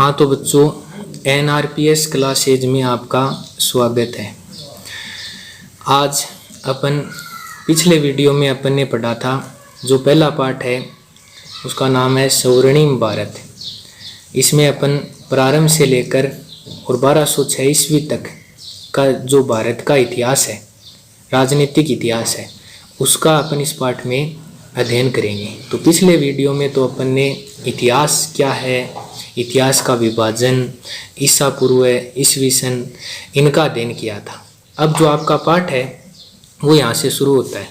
हाँ तो बच्चों, NRPS क्लासेज में आपका स्वागत है। आज अपन पिछले वीडियो में अपन ने पढ़ा था, जो पहला पार्ट है उसका नाम है स्वर्णिम भारत। इसमें अपन प्रारंभ से लेकर और 1206 ईस्वी तक का जो भारत का इतिहास है, राजनीतिक इतिहास है, उसका अपन इस पाठ में अध्ययन करेंगे। तो पिछले वीडियो में तो अपन ने इतिहास क्या है, इतिहास का विभाजन, ईसा पूर्व, ईसवी सन, इनका अध्ययन किया था। अब जो आपका पाठ है वो यहाँ से शुरू होता है।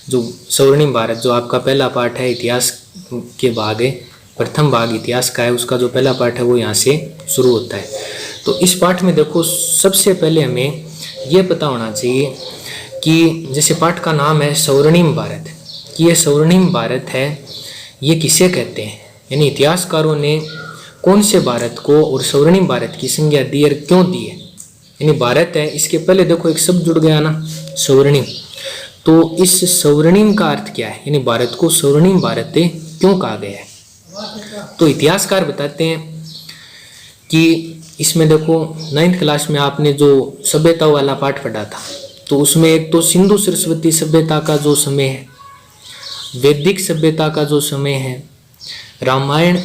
जो स्वर्णिम भारत जो आपका पहला पाठ है, इतिहास के भाग है, प्रथम भाग इतिहास का है, उसका जो पहला पाठ है वो यहाँ से शुरू होता है। तो इस पाठ में देखो, सबसे पहले हमें ये पता होना चाहिए कि जैसे पाठ का नाम है स्वर्णिम भारत, कि ये स्वर्णिम भारत है, ये किसे कहते हैं, यानी इतिहासकारों ने कौन से भारत को और स्वर्णिम भारत की संज्ञा दी और क्यों दी है। यानी भारत है, इसके पहले देखो एक शब्द जुड़ गया ना, स्वर्णिम। तो इस स्वर्णिम का अर्थ क्या है, यानी भारत को स्वर्णिम भारत क्यों कहा गया है। तो इतिहासकार बताते हैं कि इसमें देखो 9th क्लास में आपने जो सभ्यता वाला पाठ पढ़ा था, तो उसमें एक तो सिंधु सरस्वती सभ्यता का जो समय है, वैदिक सभ्यता का जो समय है, रामायण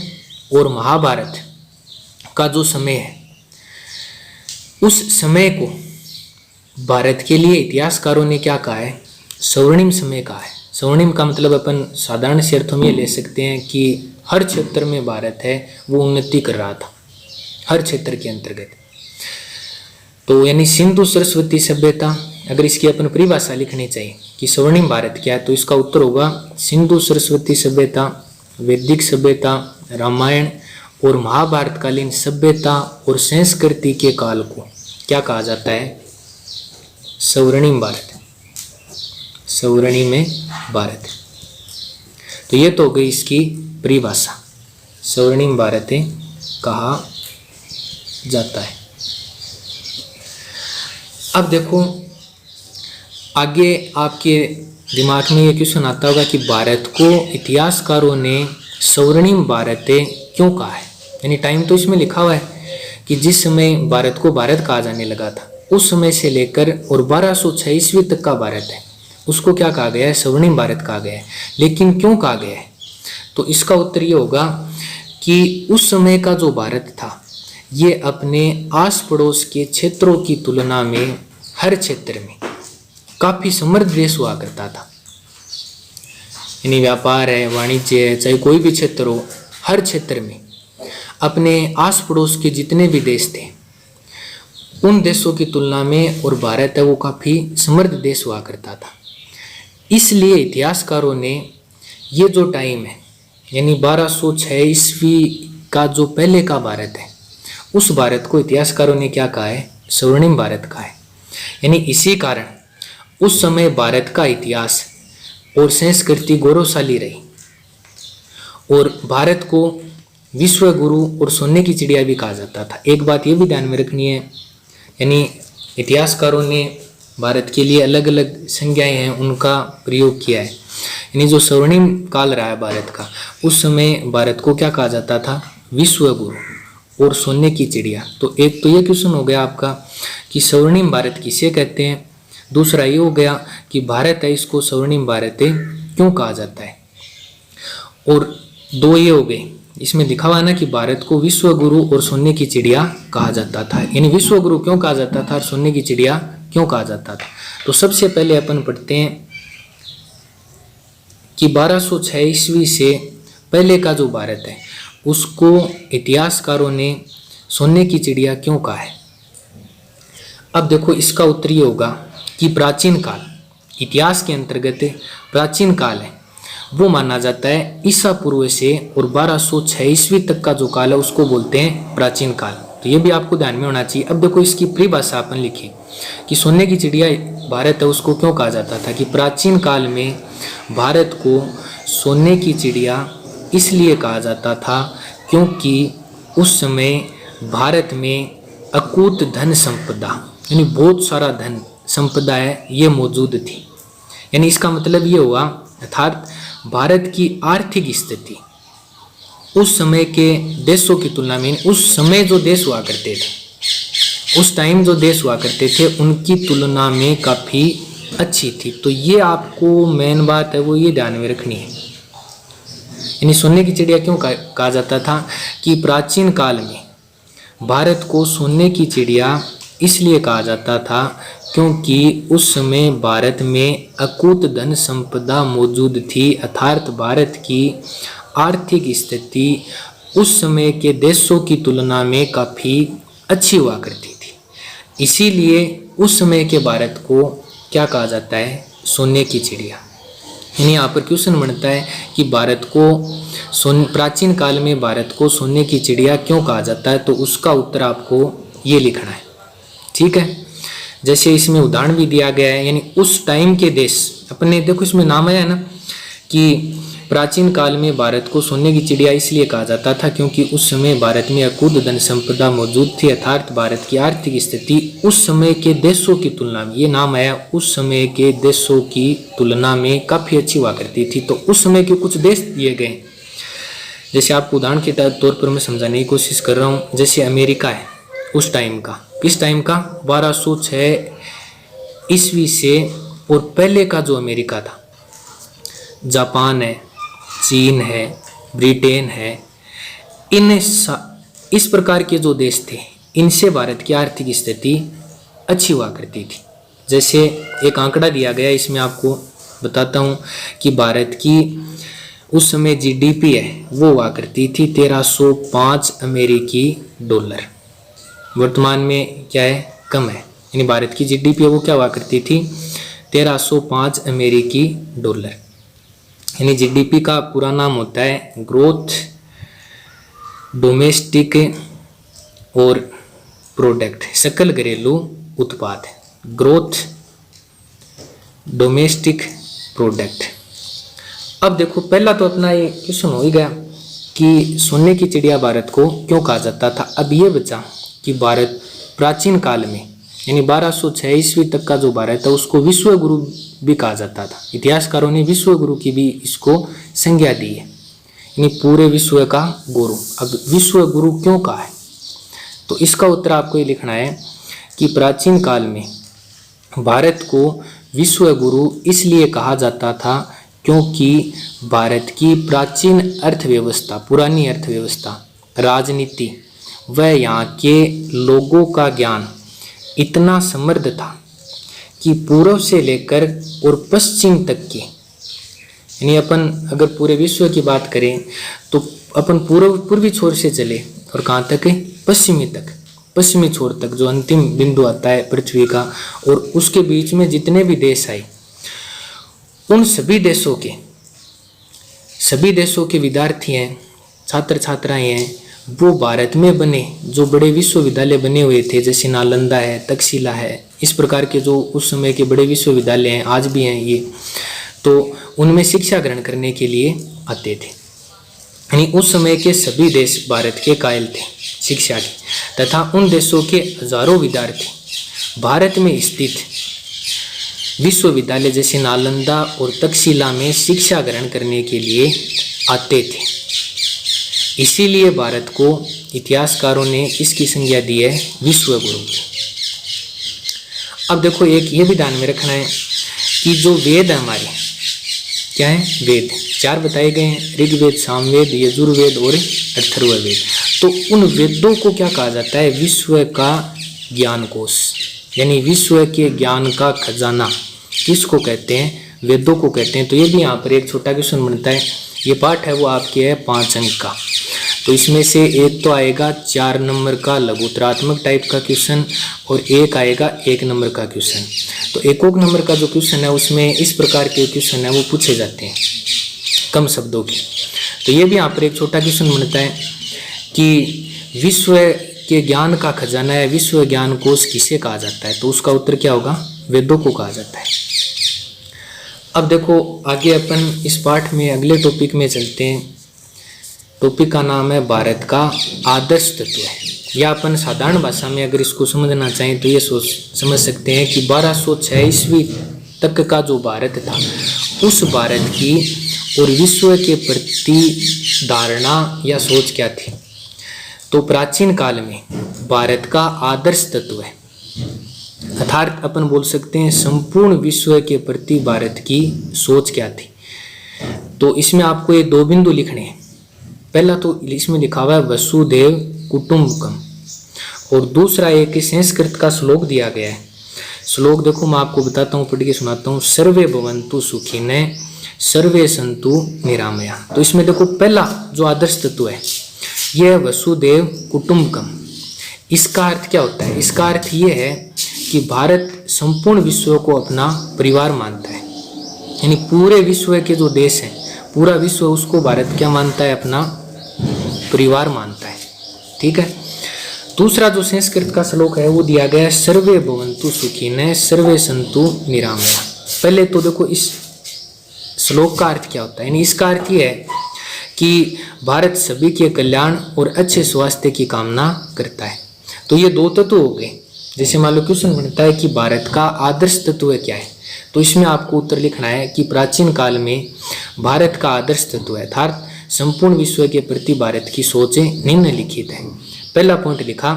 और महाभारत का जो समय है, उस समय को भारत के लिए इतिहासकारों ने क्या कहा है, स्वर्णिम समय कहा है। स्वर्णिम का मतलब अपन साधारण से अर्थों में ले सकते हैं कि हर क्षेत्र में भारत है वो उन्नति कर रहा था, हर क्षेत्र के अंतर्गत। तो यानी सिंधु सरस्वती सभ्यता, अगर इसकी अपन परिभाषा लिखनी चाहिए कि स्वर्णिम भारत क्या है, तो इसका उत्तर होगा सिंधु सरस्वती सभ्यता, वैदिक सभ्यता, रामायण और महाभारत कालीन सभ्यता और संस्कृति के काल को क्या कहा जाता है, स्वर्णिम भारत, स्वर्णिम भारत। तो ये तो हो गई इसकी परिभाषा, स्वर्णिम भारत कहा जाता है। अब देखो आगे आपके दिमाग में ये क्वेश्चन आता होगा कि भारत को इतिहासकारों ने स्वर्णिम भारत क्यों कहा है। यानी टाइम तो इसमें लिखा हुआ है कि जिस समय भारत को भारत कहा जाने लगा था, उस समय से लेकर और 1206 ईस्वी तक का भारत है, उसको क्या कहा गया है, स्वर्णिम भारत कहा गया है। लेकिन क्यों कहा गया है, तो इसका उत्तर ये होगा कि उस समय का जो भारत था, ये अपने आस पड़ोस के क्षेत्रों की तुलना में हर क्षेत्र में काफ़ी समृद्ध देश हुआ करता था। यानी व्यापार है, वाणिज्य है, चाहे कोई भी क्षेत्र हो, हर क्षेत्र में अपने आस पड़ोस के जितने भी देश थे, उन देशों की तुलना में और भारत है वो काफ़ी समृद्ध देश हुआ करता था। इसलिए इतिहासकारों ने ये जो टाइम है, यानी 1206 ईस्वी का जो पहले का भारत है, उस भारत को इतिहासकारों ने क्या कहा है, स्वर्णिम भारत कहा है। यानी इसी कारण उस समय भारत का इतिहास और संस्कृति गौरवशाली रही और भारत को विश्व गुरु और सोने की चिड़िया भी कहा जाता था। एक बात ये भी ध्यान में रखनी है, यानी इतिहासकारों ने भारत के लिए अलग अलग संज्ञाएं हैं उनका प्रयोग किया है। यानी जो स्वर्णिम काल रहा है भारत का, उस समय भारत को क्या कहा जाता था, विश्व गुरु और सोने की चिड़िया। तो एक तो ये क्वेश्चन हो गया आपका कि स्वर्णिम भारत किसे कहते हैं, दूसरा ये हो गया कि भारत है, इसको स्वर्णिम भारत क्यों कहा जाता है, और दो ये हो गए, इसमें दिखा हुआ ना कि भारत को विश्व गुरु और सोने की चिड़िया कहा जाता था। यानी विश्व गुरु क्यों कहा जाता था और सोने की चिड़िया क्यों कहा जाता था। तो सबसे पहले अपन पढ़ते हैं कि 1206 ईस्वी से पहले का जो भारत है, उसको इतिहासकारों ने सोने की चिड़िया क्यों कहा है। अब देखो इसका उत्तर ये होगा कि प्राचीन काल, इतिहास के अंतर्गत प्राचीन काल है वो माना जाता है ईसा पूर्व से और 1206 ईस्वी तक का जो काल है उसको बोलते हैं प्राचीन काल। तो ये भी आपको ध्यान में होना चाहिए। अब देखो इसकी परिभाषा अपन लिखें कि सोने की चिड़िया भारत है उसको क्यों कहा जाता था, कि प्राचीन काल में भारत को सोने की चिड़िया इसलिए कहा जाता था क्योंकि उस समय भारत में अकूत धन संपदा, यानी बहुत सारा धन संपदा है ये मौजूद थी। यानी इसका मतलब ये हुआ, अर्थात भारत की आर्थिक स्थिति उस समय के देशों की तुलना में, उस समय जो देश हुआ करते थे, उस टाइम जो देश हुआ करते थे उनकी तुलना में काफ़ी अच्छी थी। तो ये आपको मेन बात है वो ये ध्यान में रखनी है। यानी सोने की चिड़िया क्यों कहा जाता था कि प्राचीन काल में भारत को सोने की चिड़िया इसलिए कहा जाता था क्योंकि उस समय भारत में अकूत धन संपदा मौजूद थी, अर्थात भारत की आर्थिक स्थिति उस समय के देशों की तुलना में काफ़ी अच्छी हुआ करती थी। इसीलिए उस समय के भारत को क्या कहा जाता है, सोने की चिड़िया। यानी यहाँ पर क्वेश्चन बनता है कि भारत को प्राचीन काल में भारत को सोने की चिड़िया क्यों कहा जाता है, तो उसका उत्तर आपको ये लिखना है। ठीक है, जैसे इसमें उदाहरण भी दिया गया है, यानी उस टाइम के देश अपने, देखो इसमें नाम आया है ना कि प्राचीन काल में भारत को सोने की चिड़िया इसलिए कहा जाता था क्योंकि उस समय भारत में अकूत धन संपदा मौजूद थी, अर्थात भारत की आर्थिक स्थिति उस समय के देशों की तुलना में, ये नाम आया, उस समय के देशों की तुलना में काफ़ी अच्छी हुआ करती थी। तो उस समय के कुछ देश दिए गए, जैसे आपको उदाहरण के तौर पर मैं समझाने की कोशिश कर रहा हूँ। जैसे अमेरिका है उस टाइम का, किस टाइम का, 1206 ईस्वी से और पहले का जो अमेरिका था। जापान है, चीन है, ब्रिटेन है, इस प्रकार के जो देश थे इनसे भारत की आर्थिक स्थिति अच्छी हुआ करती थी। जैसे एक आंकड़ा दिया गया, इसमें आपको बताता हूँ कि भारत की उस समय जीडीपी है वो हुआ करती थी 1305 अमेरिकी डॉलर। वर्तमान में क्या है, कम है। यानी भारत की जीडीपी है वो क्या हुआ करती थी, 1305 अमेरिकी डॉलर। यानी जीडीपी का पूरा नाम होता है ग्रोथ डोमेस्टिक और प्रोडक्ट, सकल घरेलू उत्पाद, ग्रोथ डोमेस्टिक प्रोडक्ट। अब देखो पहला तो अपना ये क्वेश्चन हो ही गया कि सोने की चिड़िया भारत को क्यों कहा जाता था। अब ये बचा कि भारत प्राचीन काल में यानी 1206 ईस्वी तक का जो भारत है उसको विश्व गुरु भी कहा जाता था। इतिहासकारों ने विश्व गुरु की भी इसको संज्ञा दी है, यानी पूरे विश्व का गुरु। अब विश्व गुरु क्यों कहा है, तो इसका उत्तर आपको ये लिखना है कि प्राचीन काल में भारत को विश्व गुरु इसलिए कहा जाता था क्योंकि भारत की प्राचीन अर्थव्यवस्था, पुरानी अर्थव्यवस्था, राजनीति व यहाँ के लोगों का ज्ञान इतना समृद्ध था कि पूर्व से लेकर और पश्चिम तक की, यानी अपन अगर पूरे विश्व की बात करें तो अपन पूर्वी छोर से चले और कहाँ तक है, पश्चिमी तक, पश्चिमी छोर तक जो अंतिम बिंदु आता है पृथ्वी का, और उसके बीच में जितने भी देश आए उन सभी देशों के विद्यार्थी हैं, छात्र छात्राएं हैं, वो भारत में बने जो बड़े विश्वविद्यालय बने हुए थे, जैसे नालंदा है, तक्षशिला है, इस प्रकार के जो उस समय के बड़े विश्वविद्यालय हैं, आज भी हैं ये, तो उनमें शिक्षा ग्रहण करने के लिए आते थे। यानी उस समय के सभी देश भारत के कायल थे शिक्षा के, तथा उन देशों के हजारों विद्यार्थी भारत में स्थित विश्वविद्यालय जैसे नालंदा और तक्षशिला में शिक्षा ग्रहण करने के लिए आते थे। इसीलिए भारत को इतिहासकारों ने इसकी संज्ञा दी है विश्व गुरु की। अब देखो एक ये भी ध्यान में रखना है कि जो वेद है हमारे, क्या है, वेद 4 बताए गए हैं, ऋग्वेद, सामवेद, यजुर्वेद और अथर्ववेद। तो उन वेदों को क्या कहा जाता है, विश्व का ज्ञान कोश, यानी विश्व के ज्ञान का खजाना किसको कहते हैं, वेदों को कहते हैं। तो ये भी यहाँ पर एक छोटा क्वेश्चन बनता है। ये पाठ है वो आपके है 5 अंक का, तो इसमें से एक तो आएगा 4 नंबर का लघुत्तरात्मक टाइप का क्वेश्चन और एक आएगा 1 नंबर का क्वेश्चन। तो 1 नंबर का जो क्वेश्चन है उसमें इस प्रकार के क्वेश्चन है वो पूछे जाते हैं कम शब्दों के। तो ये भी यहाँ पर एक छोटा क्वेश्चन बनता है कि विश्व के ज्ञान का खजाना है, विश्व ज्ञान कोश किसे कहा जाता है, तो उसका उत्तर क्या होगा, वेदों को कहा जाता है। अब देखो आगे अपन इस पाठ में अगले टॉपिक में चलते हैं। टॉपिक का नाम है भारत का आदर्श तत्व है। या अपन साधारण भाषा में अगर इसको समझना चाहें तो ये समझ सकते हैं कि 1206 ईस्वी तक का जो भारत था उस भारत की और विश्व के प्रति धारणा या सोच क्या थी? तो प्राचीन काल में भारत का आदर्श तत्व है, अर्थात अपन बोल सकते हैं संपूर्ण विश्व के प्रति भारत की सोच क्या थी। तो इसमें आपको ये दो बिंदु लिखने हैं। पहला तो इसमें लिखा हुआ है वसुधैव कुटुंबकम, और दूसरा एक संस्कृत का श्लोक दिया गया है। श्लोक देखो मैं आपको बताता हूँ, पढ़ के सुनाता हूँ। सर्वे भवन्तु सुखिनः सर्वे सन्तु निरामया। तो इसमें देखो पहला जो आदर्श तत्व है यह वसुधैव कुटुंबकम। इसका अर्थ क्या होता है? इसका अर्थ ये है कि भारत संपूर्ण विश्व को अपना परिवार मानता है, यानी पूरे विश्व के जो देश हैं पूरा विश्व उसको भारत क्या मानता है? अपना परिवार मानता है। ठीक है। दूसरा जो संस्कृत का श्लोक है वो दिया गया है सर्वे भवन्तु सुखिनः सर्वे सन्तु निरामया। पहले तो देखो इस श्लोक का अर्थ क्या होता है, यानी इसका अर्थ ये है कि भारत सभी के कल्याण और अच्छे स्वास्थ्य की कामना करता है। तो ये दो तत्व हो गए। जैसे मान लो क्वेश्चन बनता है कि भारत का आदर्श तत्व क्या है, तो इसमें आपको उत्तर लिखना है कि प्राचीन काल में भारत का आदर्श तत्व है, अर्थात संपूर्ण विश्व के प्रति भारत की सोचें निम्नलिखित है। पहला पॉइंट लिखा,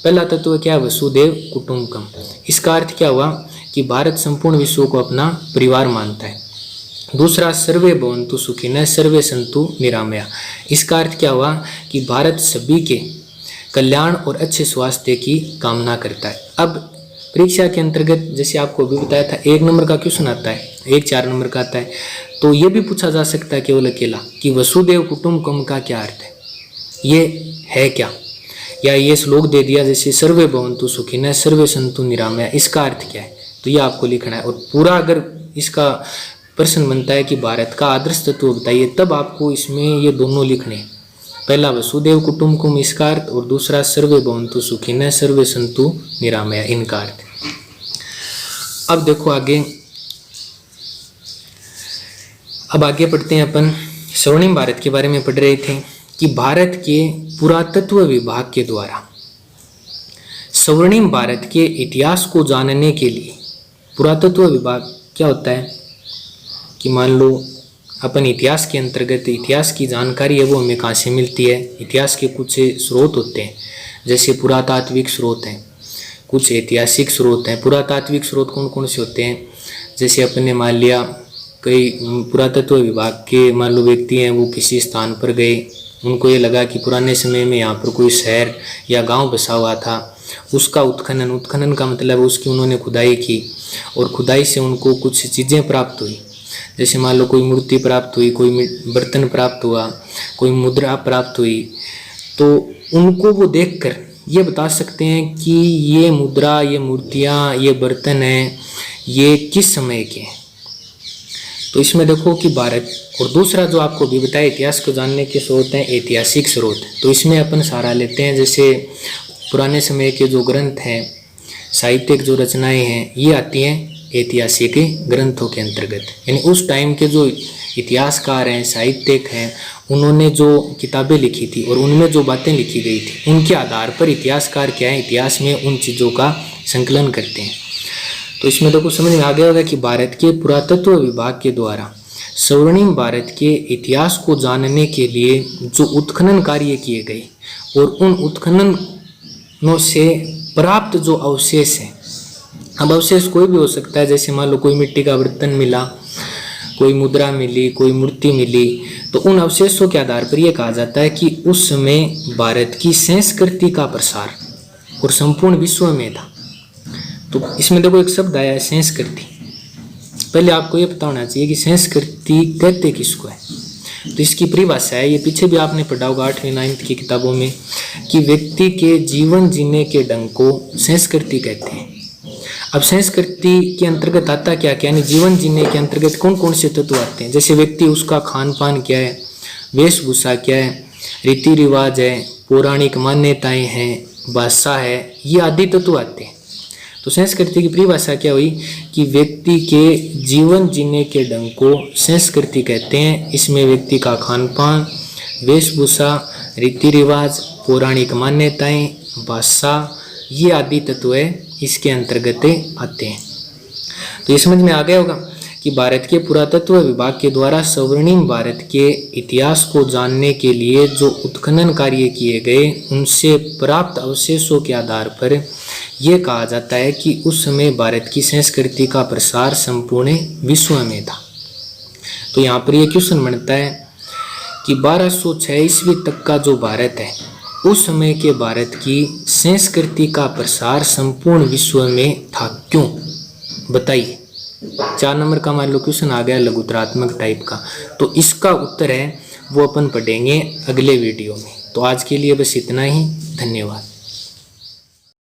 पहला तत्व क्या है? वसुधैव कुटुंबकम। इसका अर्थ क्या हुआ कि भारत संपूर्ण विश्व को अपना परिवार मानता है। दूसरा सर्वे भवन्तु सुखिनः सर्वे सन्तु निरामया। इसका अर्थ क्या हुआ कि भारत सभी के कल्याण और अच्छे स्वास्थ्य की कामना करता है। अब परीक्षा के अंतर्गत जैसे आपको अभी बताया था 1 नंबर का क्वेश्चन आता है, 1 4 नंबर का आता है, तो ये भी पूछा जा सकता है केवल अकेला कि वसुधैव कुटुंबकम का क्या अर्थ है, ये है क्या, या ये श्लोक दे दिया जैसे सर्वे भवन्तु सुखिनः सर्वे सन्तु निरामया, इसका अर्थ क्या है, तो ये आपको लिखना है। और पूरा अगर इसका प्रश्न बनता है कि भारत का आदर्श तत्व बताइए, तब आपको इसमें ये दोनों लिखने हैं। पहला वसुधैव कुटुंबकम इसका अर्थ, और दूसरा सर्वे भवन्तु सुखिनः सर्वे सन्तु निरामया इनका अर्थ। अब देखो आगे, अब आगे पढ़ते हैं अपन। स्वर्णिम भारत के बारे में पढ़ रहे थे कि भारत के पुरातत्व विभाग के द्वारा स्वर्णिम भारत के इतिहास को जानने के लिए, पुरातत्व विभाग क्या होता है कि मान लो अपन इतिहास के अंतर्गत इतिहास की जानकारी है वो हमें कहाँ से मिलती है? इतिहास के कुछ स्रोत होते हैं, जैसे पुरातात्विक स्रोत हैं, कुछ ऐतिहासिक स्रोत हैं। पुरातात्विक स्रोत कौन कौन से होते हैं? जैसे अपन ने मान लिया कई पुरातत्व विभाग के मान लो व्यक्ति हैं, वो किसी स्थान पर गए, उनको ये लगा कि पुराने समय में यहाँ पर कोई शहर या गांव बसा हुआ था, उसका उत्खनन, उत्खनन का मतलब उसकी उन्होंने खुदाई की, और खुदाई से उनको कुछ चीज़ें प्राप्त हुई। जैसे मान लो कोई मूर्ति प्राप्त हुई, कोई बर्तन प्राप्त हुआ, कोई मुद्रा प्राप्त हुई, तो उनको वो देखकर ये बता सकते हैं कि ये मुद्रा, ये मूर्तियाँ, ये बर्तन हैं, ये किस समय के हैं। तो इसमें देखो कि भारत, और दूसरा जो आपको भी बताया इतिहास को जानने के स्रोत हैं ऐतिहासिक स्रोत। तो इसमें अपन सहारा लेते हैं जैसे पुराने समय के जो ग्रंथ हैं, साहित्यिक जो रचनाएं हैं, ये आती हैं ऐतिहासिक ग्रंथों के अंतर्गत। यानी उस टाइम के जो इतिहासकार हैं, साहित्यिक हैं, उन्होंने जो किताबें लिखी थी और उनमें जो बातें लिखी गई थी, उनके आधार पर इतिहासकार क्या है, इतिहास में उन चीज़ों का संकलन करते हैं। तो इसमें देखो समझ में आ गया होगा कि भारत के पुरातत्व विभाग के द्वारा स्वर्णिम भारत के इतिहास को जानने के लिए जो उत्खनन कार्य किए गए और उन उत्खननों से प्राप्त जो अवशेष हैं, अब अवशेष कोई भी हो सकता है, जैसे मान लो कोई मिट्टी का बर्तन मिला, कोई मुद्रा मिली, कोई मूर्ति मिली, तो उन अवशेषों के आधार पर यह कहा जाता है कि उस समय भारत की संस्कृति का प्रसार और संपूर्ण विश्व में था। तो इसमें देखो एक शब्द आया है संस्कृति। पहले आपको ये पता होना चाहिए कि संस्कृति कहते किसको है। तो इसकी परिभाषा है, ये पीछे भी आपने पढ़ा होगा 8वीं 9वीं की किताबों में, कि व्यक्ति के जीवन जीने के ढंग को संस्कृति कहते हैं। अब संस्कृति के अंतर्गत आता क्या क्या, यानी जीवन जीने के अंतर्गत कौन कौन से तत्व आते हैं। जैसे व्यक्ति, उसका खान पान क्या है, वेशभूषा क्या है, रीति रिवाज है, पौराणिक मान्यताएं हैं, भाषा है, ये आदि तत्व आते हैं। तो संस्कृति की परिभाषा क्या हुई कि व्यक्ति के जीवन जीने के ढंग को संस्कृति कहते हैं। इसमें व्यक्ति का खान पान, वेशभूषा, रीति रिवाज, पौराणिक मान्यताएं, भाषा, ये आदि तत्व है इसके अंतर्गत आते हैं। तो ये समझ में आ गया होगा कि भारत के पुरातत्व विभाग के द्वारा स्वर्णिम भारत के इतिहास को जानने के लिए जो उत्खनन कार्य किए गए उनसे प्राप्त अवशेषों के आधार पर यह कहा जाता है कि उस समय भारत की संस्कृति का प्रसार संपूर्ण विश्व में था। तो यहाँ पर यह क्वेश्चन बनता है कि 1206 ईस्वी तक का जो भारत है उस समय के भारत की संस्कृति का प्रसार संपूर्ण विश्व में था, क्यों बताइए। 4 नंबर का मान लो क्वेश्चन आ गया लघुतरात्मक टाइप का, तो इसका उत्तर है वो अपन पढ़ेंगे अगले वीडियो में। तो आज के लिए बस इतना ही, धन्यवाद।